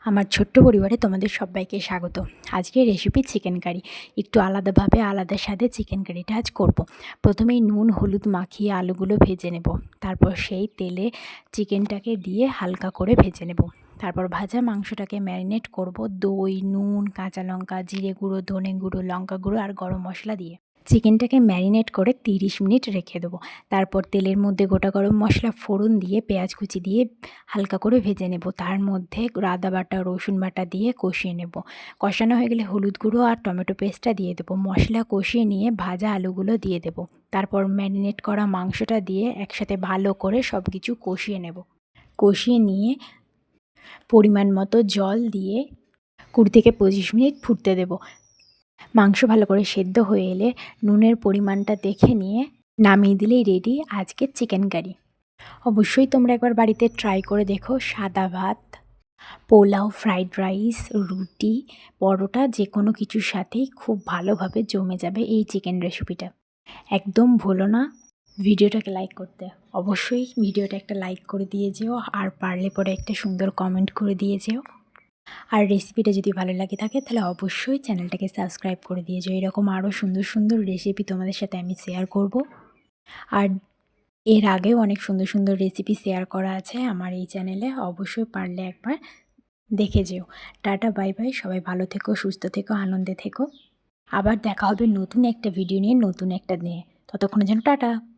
আমার ছোট্ট পরিবারে তোমাদের সবাইকে স্বাগত। আজকের রেসিপি চিকেন কারি। একটু আলাদাভাবে আলাদা স্বাদে চিকেন কারিটা আজ করব। প্রথমেই নুন হলুদ মাখিয়ে আলুগুলো ভেজে নেব। তারপর সেই তেলে চিকেনটাকে দিয়ে হালকা করে ভেজে নেব। তারপর ভাজা মাংসটাকে ম্যারিনেট করব দই, নুন, কাঁচা লঙ্কা, জিরে গুঁড়ো, ধনে গুঁড়ো, লঙ্কা গুঁড়ো আর গরম মশলা দিয়ে। চিকেনটাকে ম্যারিনেট করে 30 মিনিট রেখে দেবো। তারপর তেলের মধ্যে গোটা গরম মশলা ফোড়ন দিয়ে পেঁয়াজ কুচি দিয়ে হালকা করে ভেজে নেব। তার মধ্যে আদা বাটা রসুন বাটা দিয়ে কষিয়ে নেব। কষানো হয়ে গেলে হলুদ গুঁড়ো আর টমেটো পেস্টটা দিয়ে দেবো। মশলা কষিয়ে নিয়ে ভাজা আলুগুলো দিয়ে দেব। তারপর ম্যারিনেট করা মাংসটা দিয়ে একসাথে ভালো করে সব কিছু কষিয়ে নেব। কষিয়ে নিয়ে পরিমাণ মতো জল দিয়ে 20 থেকে 25 মিনিট ফুটতে দেব। মাংস ভালো করে সেদ্ধ হয়ে এলে নুনের পরিমাণটা দেখে নিয়ে নামিয়ে দিলেই রেডি আজকের চিকেন কারি। অবশ্যই তোমরা একবার বাড়িতে ট্রাই করে দেখো। সাদা ভাত, পোলাও, ফ্রাইড রাইস, রুটি, পরোটা যে কোনো কিছুর সাথেই খুব ভালোভাবে জমে যাবে এই চিকেন রেসিপিটা। একদম ভুলো না ভিডিওটাকে লাইক করতে। অবশ্যই ভিডিওটা একটা লাইক করে দিয়ে যেও, আর পারলে পরে একটা সুন্দর কমেন্ট করে দিয়ে যেও। আর রেসিপিটা যদি ভালো লাগে থাকে তাহলে অবশ্যই চ্যানেলটাকে সাবস্ক্রাইব করে দিয়ে যেও। এরকম আরও সুন্দর সুন্দর রেসিপি তোমাদের সাথে আমি শেয়ার করব। আর এর আগেও অনেক সুন্দর সুন্দর রেসিপি শেয়ার করা আছে আমার এই চ্যানেলে, অবশ্যই পারলে একবার দেখে যেও। Tata, bye bye. সবাই ভালো থেকো, সুস্থ থেকো, আনন্দে থেকো। আবার দেখা হবে নতুন একটা ভিডিও নিয়ে, নতুন একটা দিনে। ততক্ষণের জন্য টাটা।